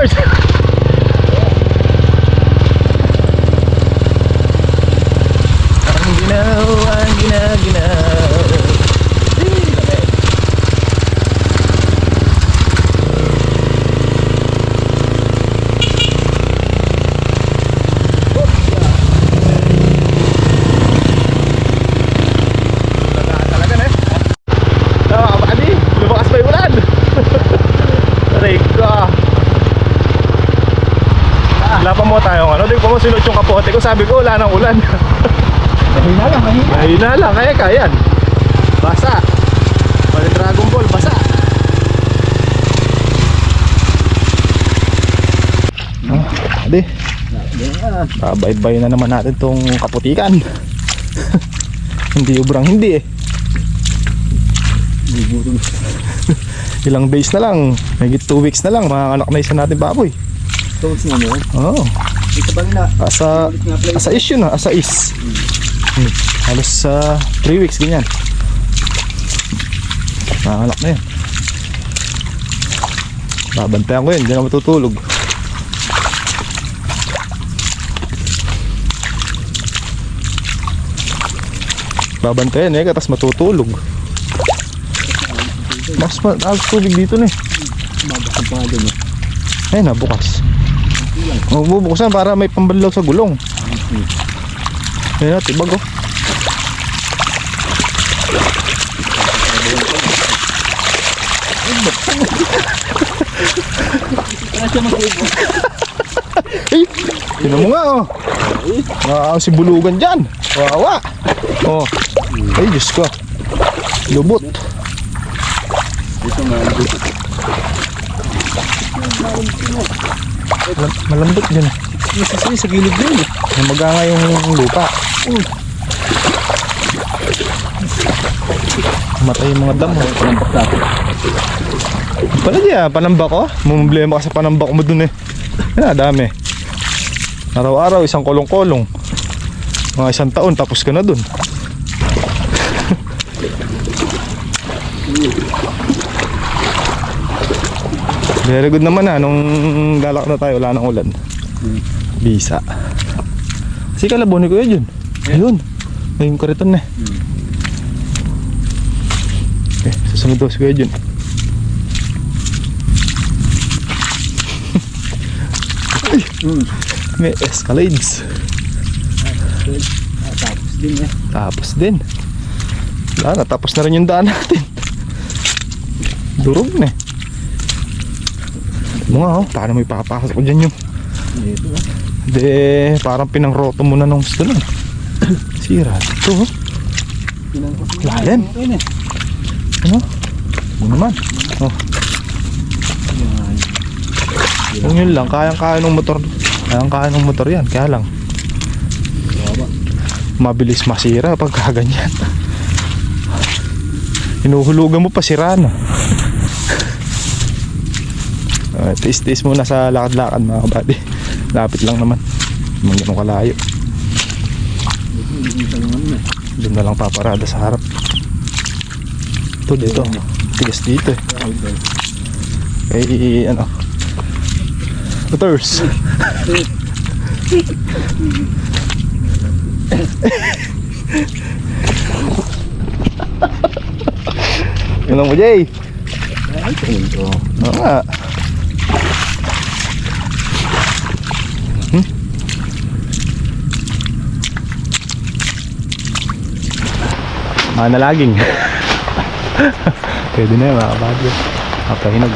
Motors! Ang ginaw. Talaga na eh. Kapatid, lumakas pa yung ulan. Aray ka. Wala pa mo tayong ano, di ko mo sinot yung kapote ko. Sabi ko wala nang ulan. Mahina lang, mahina. Mahina lang, kaya yan. Basa. Pag Dragon Ball, basa. Adi, babay-bay na naman natin tong kaputikan. Hindi ubrang hindi eh. Ilang days na lang, mayigit 2 weeks na lang, mga anak na isa natin baboy. 2 weeks na mo? Oo. Ito ba na? Asa issue na, asa is. Halos 3 weeks ganyan. Mga anak na yan. Babantayan ko yun, hindi na matutulog. Babantayan eh, katas matutulog. Mas tubig dito na eh. Mabuksan pa nga dun eh. Ay, nabukas. Bubuksan para may pambanlaw sa gulong. Ayan natin, bago. Eh, tinan mo nga oh. Si bulugan dyan. Wawa. Oh. Ay, Diyos ko. Lubot. Dito nga. Malambot din. Masasali sa gilid din eh. Maganga yung lupa. Matay yung mga damo. Panambak natin. Pala diya, panambak ko. Mumblema ka sa panambak mo dun eh. Yan, dami. Araw-araw, isang kolong-kolong. Mga 1 taon, tapos ka na dun. Very good naman ha. Nung lalak na tayo, wala nang ulan. Bisa. Kasi kalaboni ko yun. Ayun. Ngayong kariton na eh. Okay, susunod daw si Kuya Jun. May escalades. Tapos din eh. Tapos din. Wala, natapos na rin yung daan natin. Durog na eh. Mga oh, paano may papasok ko dyan yung Dito ah. de, parang pinangroto mo na nung gusto nun. Sira. Ito oh. Lalim. Ano? Ano naman? Oh. Kung yun lang, kayang-kaya ng motor. Kayang-kaya ng motor yan. Kaya lang mabilis masira pag kaganyan. Hinuhulugan mo pa, sira na. Tiis-tiis muna sa lakad-lakad mga kabady. Lapit lang naman. Hindi ganun kalayo. Doon na lang paparada sa harap. Ito dito. Tigas dito eh. Kaya ano, motors. Ano mo, Jay? Oo nga. Manalaging. Pwede na yun mga kabady. Kapahinog.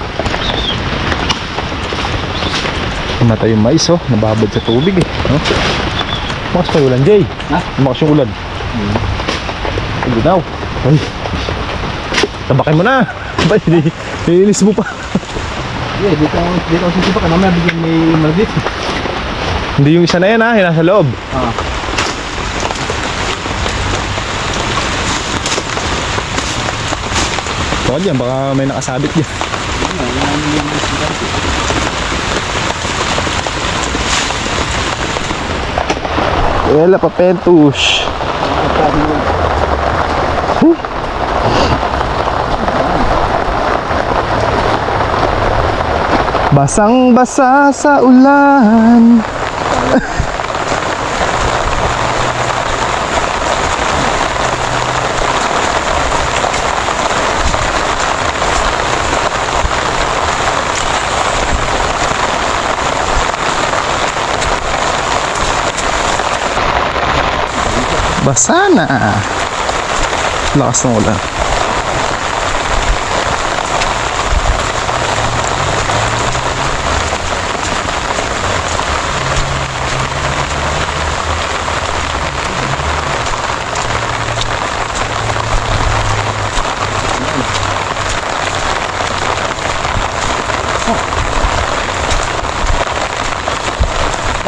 Namatay yung mais oh. Nababad sa tubig eh. Makas pa yung ulan, Jay. Ha? Makas yung ulan. Hindi daw. Ay. Tabakin mo na. Ba't nilinis mo pa? Yeah, dito ako sisipa ka naman. Bigyan may malagit. Hindi yung isa na yan ha. Yung nasa loob. Baka dyan. Baka may nakasabit dyan. Ela papentus. Basang-basa sa ulan. Basa na. Lakas ng ulan.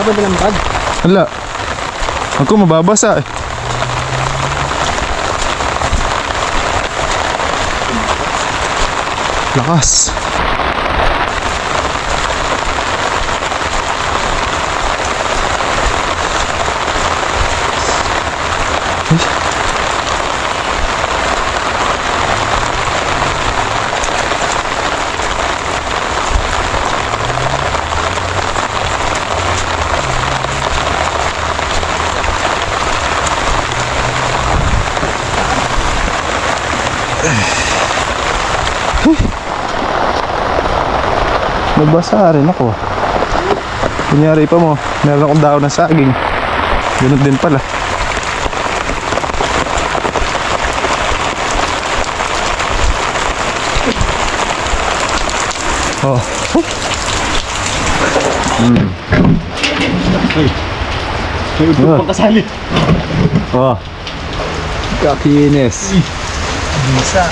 Dapat bilang bag. Hala. Ako mababasa eh. Lakas. Nagbasa rin ako. Kunyari pa mo, meron akong daon ng saging. Ganun din pala. Oh. May upod pang kasali. Oh. Kakinis. Bisa.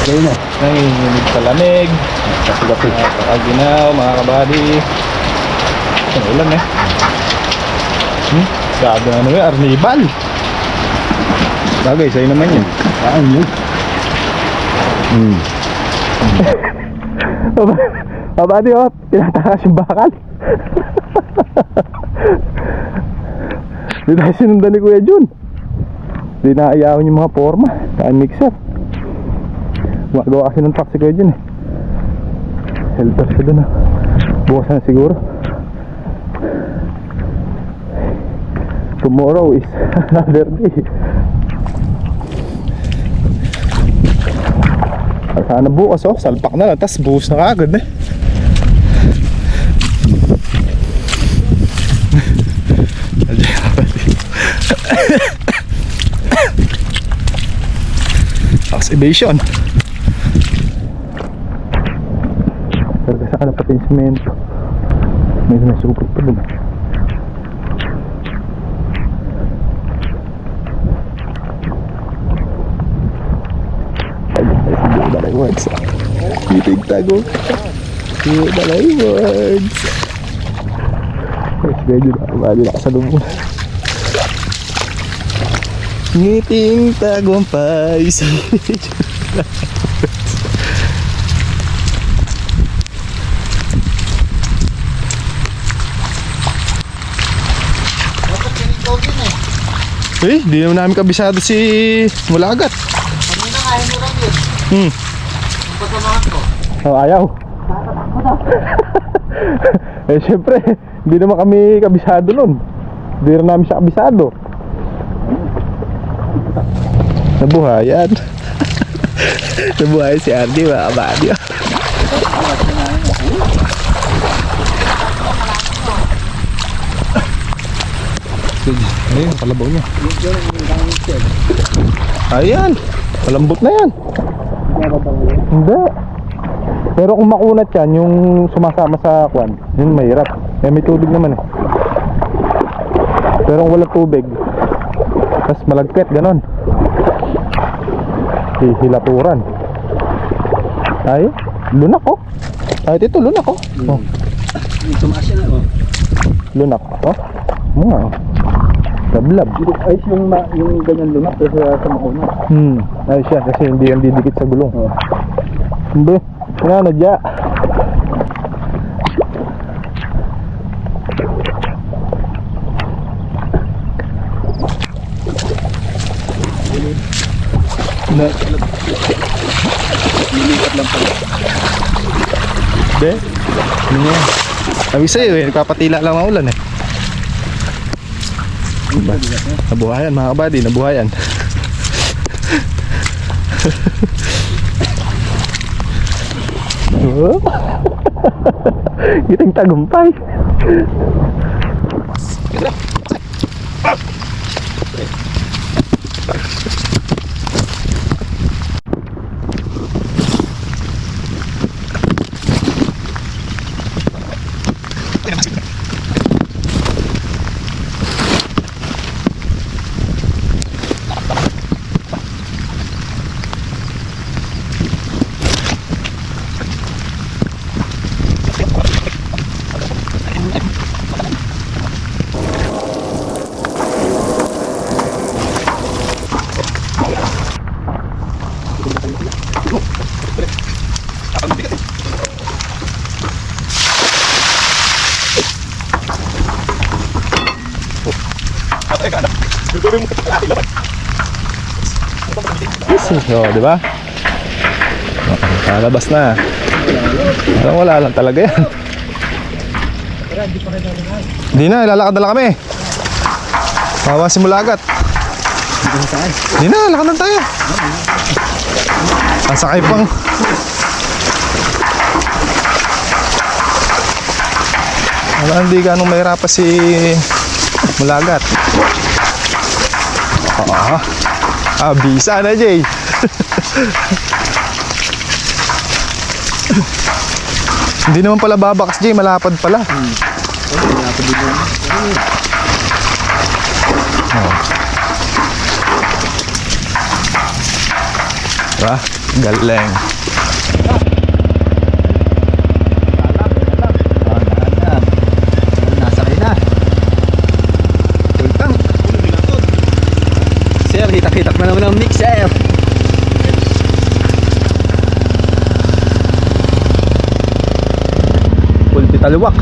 Okay na. Nanginginig sa lamig. Aginaw, mga kabady. Ang ulan eh. Sabi na naman, arnibal. Bagay, sa'yo naman yun. Saan yun? Kabady oh, tinatakas yung bakal. Hindi tayo sinundan ni Kuya Jun. Hindi naayawan yung mga forma. Saan mixer. Gawa kasi ng truck si Kuya Jun eh. Helper siya dun ah. Bukas na siguro. Tomorrow is another day. Sana bukas oh, salpak na lang. Tapos buhos na kagad eh. Evasion. Pero kasi na pati yung semento. May nasupot pa dun. Ay, balay words. Titig tago. Balay words. Medyo na sa lumo. Ngiting tagumpay sa eh, di naman namin kabisado si Mulagat. Kanina kaya mo lang yun. Ang pasamahan ko. Oh, ayaw. Eh syempre, hindi naman kami kabisado nun. Hindi rin namin siya kabisado. Nabuhayan. Nabuhayan si Andy, mga kabady. Ayun, kalabaw niya. Ayan, malambot na yan. Hindi. Pero kung makunat yan, yung sumasama sa kwan, yun mahirap. Eh may tubig naman eh. Pero kung wala tubig, tas malagkit, ganon. Hihilaturan. Ay, lunak oh. Ay, ito lunak oh. Oh. Tumaas yan oh. Lunak oh. Mga oh. Lablab. Ay, yung ganyan lunak sa makuna. Ay siya, kasi hindi yan didikit sa gulong. Hindi. Yan, nadya. Lilipat lang pala. Be? Ano yan? Sabi sa'yo eh, nagpapatila lang ang ulan eh. Diba? Nabuhayan mga kabady, nabuhayan. Oh. Gitang tagumpay. Oh, di ba? Lalabas na. Wala lang talaga yan. Hindi na, lalakad na lang kami. Mawa simula agad. Hindi na, lakad lang tayo. Sasakay pang. Wala, hindi ganong mahirapan si Mulagat. Bisa na, Jay. Hindi naman pala babakas, Jay. Malapad pala. Malapad din yun. Diba? Galing. Nasakay na. Tultang. Sir, hitak-hitak na naman ang mixer. Pulpi taluwak.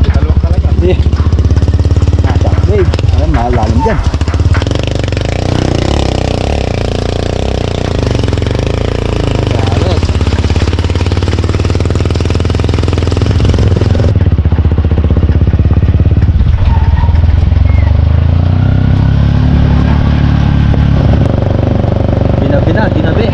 Taluwak talaga. Eh. Babe, alam, malalim dyan. Ginabi.